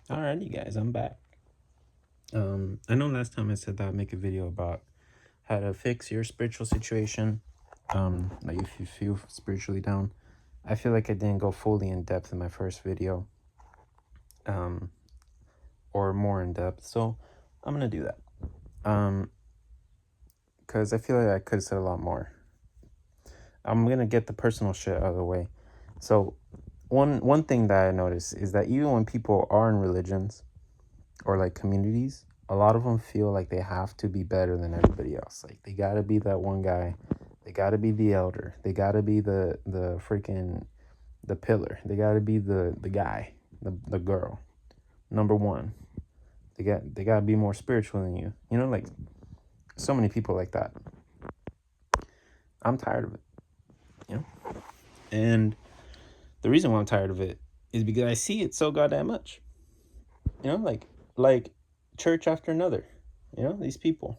Alrighty, guys, I'm back. I know last time I said that I'd make a video about how to fix your spiritual situation. Like if you feel spiritually down. I feel like I didn't go fully in depth in my first video, um, or more in depth. So I'm gonna do that. Cause I feel like I could have said a lot more. I'm gonna get the personal shit out of the way. So one thing that I noticed is that even when people are in religions or like communities, a lot of them feel like they have to be better than everybody else. Like they gotta be that one guy, they gotta be the elder, they gotta be the freaking the pillar, they gotta be the guy, the girl, number one. They gotta be more spiritual than you. You know, like so many people like that. I'm tired of it. You know, and the reason why I'm tired of it is because I see it so goddamn much. You know, like church after another. You know, these people,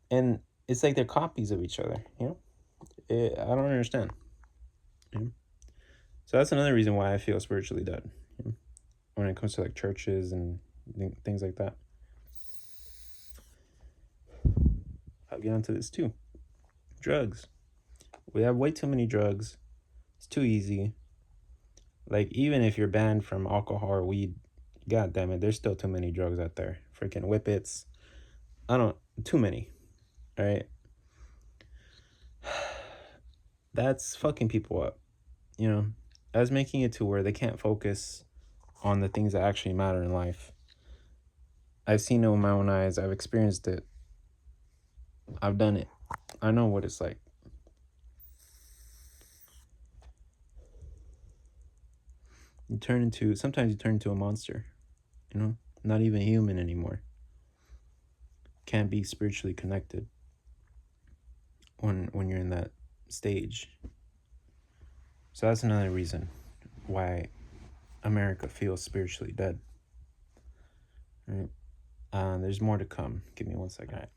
and it's like they're copies of each other. You know, I don't understand. You know? So that's another reason why I feel spiritually dead. You know? When it comes to like churches and things like that. I'll get onto this too. Drugs. We have way too many drugs. It's too easy. Like even if you're banned from alcohol or weed, god damn it, there's still too many drugs out there. Freaking whippets. Too many. Right? That's fucking people up. You know, that's making it to where they can't focus on the things that actually matter in life. I've seen it with my own eyes. I've experienced it. I've done it. I know what it's like. Sometimes you turn into a monster, you know, not even human anymore. Can't be spiritually connected when you're in that stage. So that's another reason why America feels spiritually dead. Right? There's more to come. Give me 1 second. Right.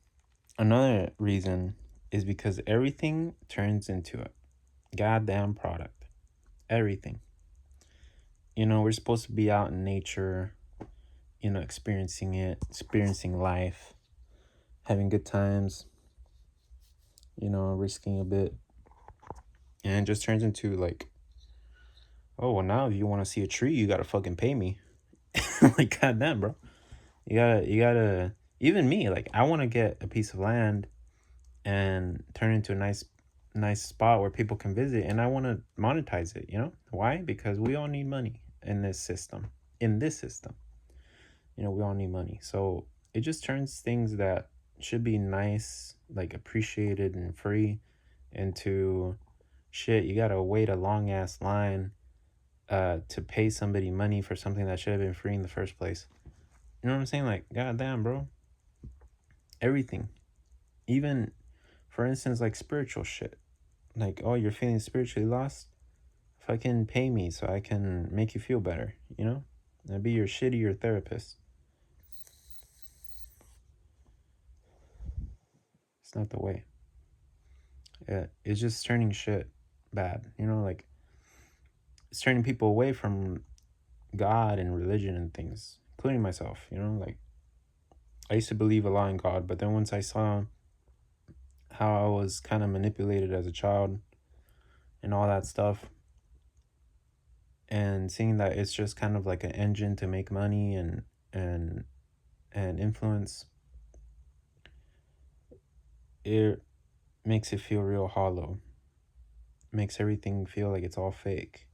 Another reason is because everything turns into a goddamn product. Everything. You know, we're supposed to be out in nature, you know, experiencing life, having good times, you know, risking a bit. And it just turns into like, oh, well, now if you want to see a tree, you gotta fucking pay me. Like, goddamn, bro. You gotta, even me, like, I want to get a piece of land and turn into a nice spot where people can visit, and I want to monetize it, you know? Why? Because we all need money in this system. You know, we all need money. So it just turns things that should be nice, like appreciated and free, into shit. You gotta wait a long ass line to pay somebody money for something that should have been free in the first place. You know what I'm saying? Like, goddamn, bro. Everything. Even, for instance, like spiritual shit. Like, oh, you're feeling spiritually lost? Fucking pay me so I can make you feel better, you know? I'd be your shittier therapist. It's not the way. Yeah, it's just turning shit bad, you know? Like, it's turning people away from God and religion and things, including myself, you know? Like, I used to believe a lot in God, but then once I saw how I was kind of manipulated as a child and all that stuff, and seeing that it's just kind of like an engine to make money and influence, it makes it feel real hollow. Makes everything feel like it's all fake.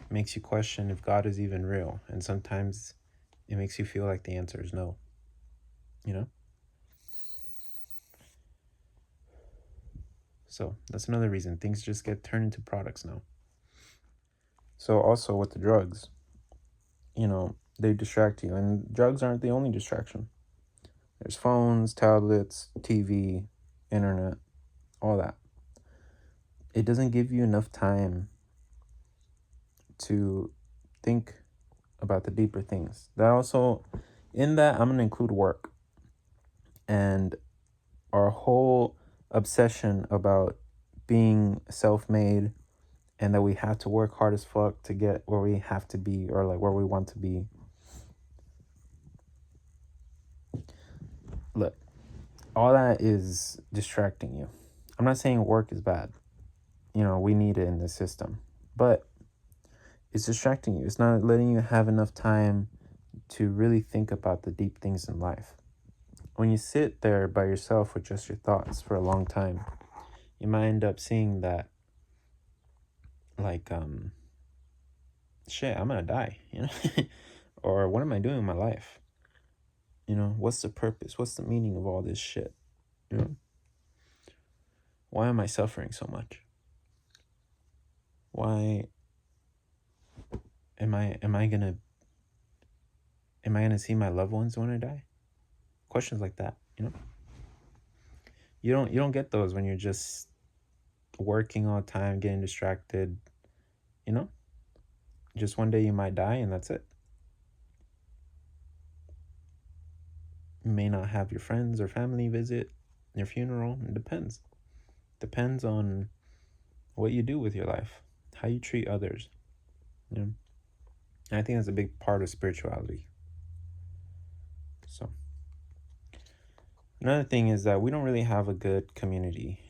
Makes you question if God is even real, and sometimes it makes you feel like the answer is no, you know? So that's another reason things just get turned into products now. So also with the drugs, you know, they distract you, and drugs aren't the only distraction. There's phones, tablets, TV, internet, all that. It doesn't give you enough time to think about the deeper things. That also, in that, I'm going to include work and our whole obsession about being self-made, and that we have to work hard as fuck to get where we have to be, or like where we want to be. Look, all that is distracting you. I'm not saying work is bad. We need it in the system. But it's distracting you. It's not letting you have enough time to really think about the deep things in life. When you sit there by yourself with just your thoughts for a long time, you might end up seeing that, like, shit, I'm gonna die, or what am I doing in my life? What's the purpose? What's the meaning of all this shit? You know, why am I suffering so much? Why am I gonna see my loved ones when I die? Questions like that, You don't get those when you're just working all the time, getting distracted, you know? Just one day you might die and that's it. You may not have your friends or family visit your funeral. It depends. Depends on what you do with your life, how you treat others. And I think that's a big part of spirituality. So another thing is that we don't really have a good community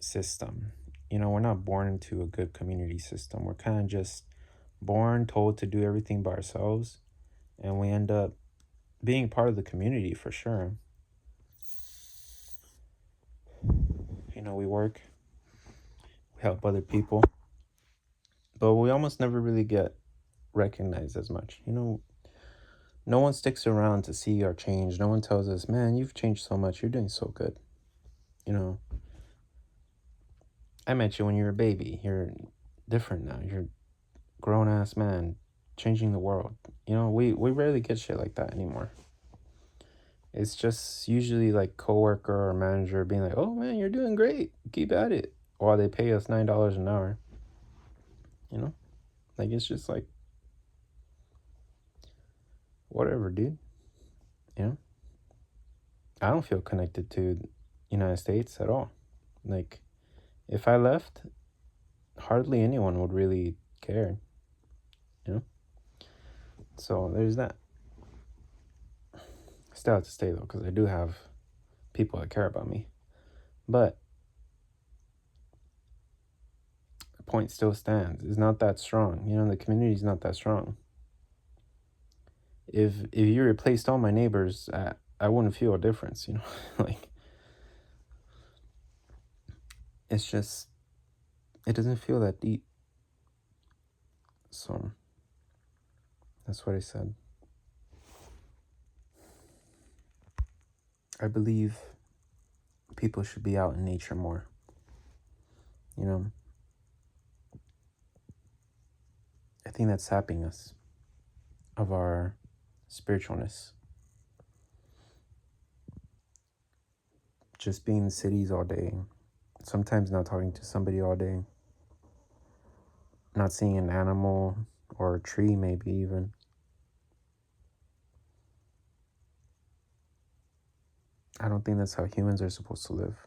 system. We're not born into a good community system. We're kind of just born, told to do everything by ourselves, and we end up being part of the community for sure. We work, we help other people, but we almost never really get recognized as much. No one sticks around to see our change. No one tells us, man, you've changed so much. You're doing so good. I met you when you were a baby. You're different now. You're a grown ass man changing the world. We rarely get shit like that anymore. It's just usually like coworker or manager being like, "Oh man, you're doing great. Keep at it." While they pay us $9 an hour. It's just like, whatever, dude. I don't feel connected to United States at all. Like, if I left, hardly anyone would really care. So there's that. I still have to stay though, because I do have people that care about me. But the point still stands. It's not that strong. The community's not that strong. If you replaced all my neighbors, I wouldn't feel a difference. Like, it's just, it doesn't feel that deep. So that's what I said. I believe people should be out in nature more. I think that's sapping us of our spiritualness. Just being in cities all day, sometimes not talking to somebody all day, not seeing an animal or a tree, maybe even. I don't think that's how humans are supposed to live.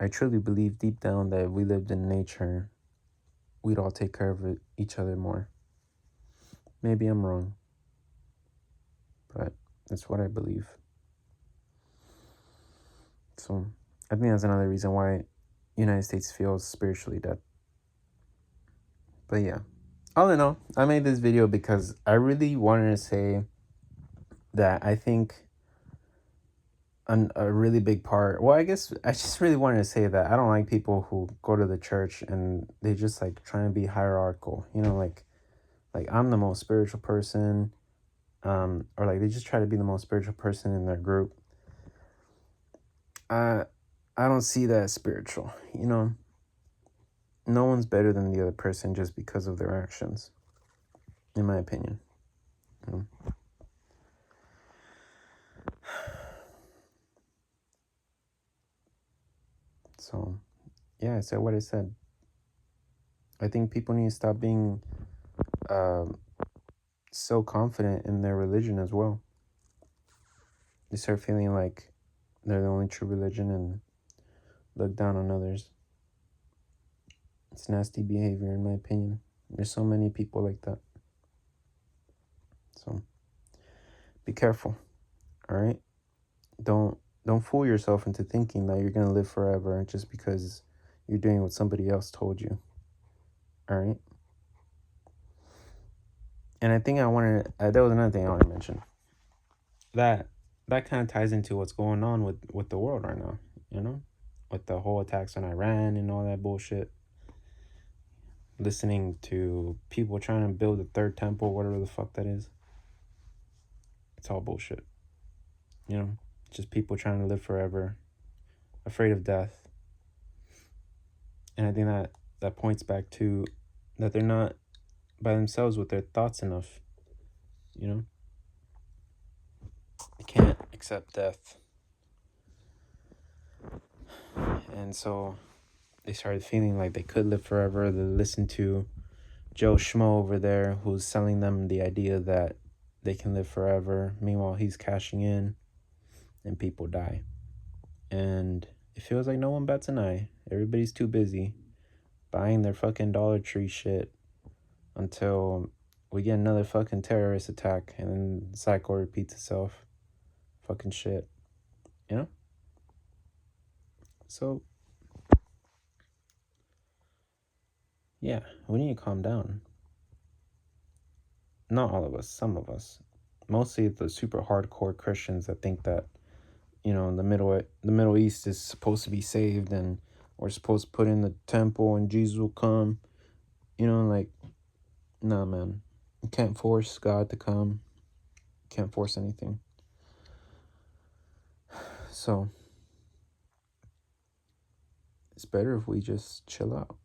I truly believe deep down that if we lived in nature, we'd all take care of each other more. Maybe I'm wrong, but that's what I believe. So I think that's another reason why United States feels spiritually dead. But yeah, all in all, I made this video because I really wanted to say that I think a really big part, well, I guess I just really wanted to say that I don't like people who go to the church and they just like trying to be hierarchical, like I'm the most spiritual person, or like they just try to be the most spiritual person in their group. I don't see that as spiritual. No one's better than the other person just because of their actions, in my opinion. So yeah, I said what I said. I think people need to stop being so confident in their religion as well. They start feeling like they're the only true religion and look down on others. It's nasty behavior, in my opinion. There's so many people like that. So be careful. All right? Don't fool yourself into thinking that you're going to live forever just because you're doing what somebody else told you. All right? And I think that was another thing I wanted to mention. That kind of ties into what's going on with the world right now, you know? With the whole attacks on Iran and all that bullshit. Listening to people trying to build a third temple, whatever the fuck that is. It's all bullshit. You know? Just people trying to live forever, afraid of death. And I think that points back to that they're not by themselves with their thoughts enough. You know? They can't accept death. And so they started feeling like they could live forever. They listened to Joe Schmo over there who's selling them the idea that they can live forever. Meanwhile, he's cashing in and people die. And it feels like no one bats an eye. Everybody's too busy buying their fucking Dollar Tree shit until we get another fucking terrorist attack and then the cycle repeats itself. Fucking shit. You know? So, yeah, we need to calm down. Not all of us, some of us. Mostly the super hardcore Christians that think that, you know, the Middle East is supposed to be saved and we're supposed to put in the temple and Jesus will come. You know, like, nah, man. You can't force God to come. You can't force anything. So, it's better if we just chill out.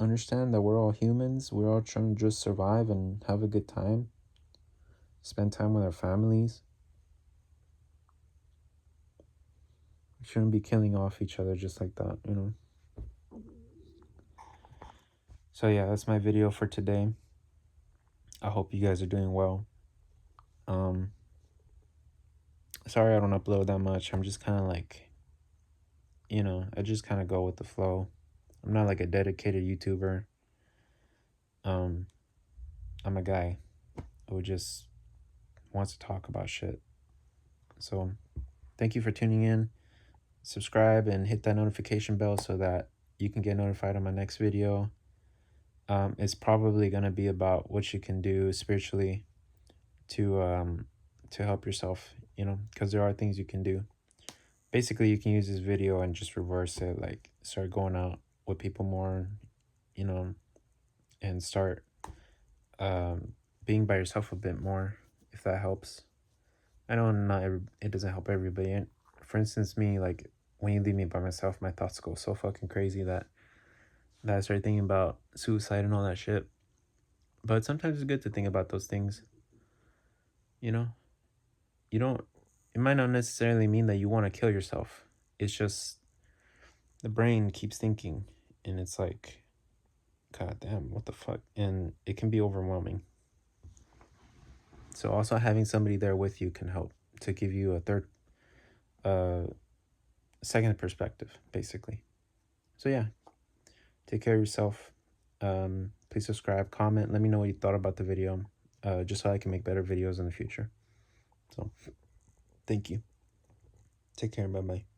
Understand that we're all humans. We're all trying to just survive and have a good time. Spend time with our families. We shouldn't be killing off each other just like that, you know. So yeah, that's my video for today. I hope you guys are doing well. Sorry I don't upload that much. I'm just kind of like, you know, I just kind of go with the flow. I'm not like a dedicated YouTuber. I'm a guy who just wants to talk about shit. So thank you for tuning in. Subscribe and hit that notification bell so that you can get notified on my next video. It's probably going to be about what you can do spiritually to help yourself, you know, because there are things you can do. Basically, you can use this video and just reverse it, like start going out with people more, you know, and start being by yourself a bit more, if that helps. I know it doesn't help everybody. And for instance, me, like when you leave me by myself, my thoughts go so fucking crazy that I started thinking about suicide and all that shit. But sometimes it's good to think about those things. You know, it might not necessarily mean that you want to kill yourself. It's just the brain keeps thinking and it's like, God damn, what the fuck? And it can be overwhelming. So also having somebody there with you can help to give you a second perspective, basically. So yeah, take care of yourself. Please subscribe, comment, let me know what you thought about the video, just so I can make better videos in the future. So thank you. Take care. Bye-bye.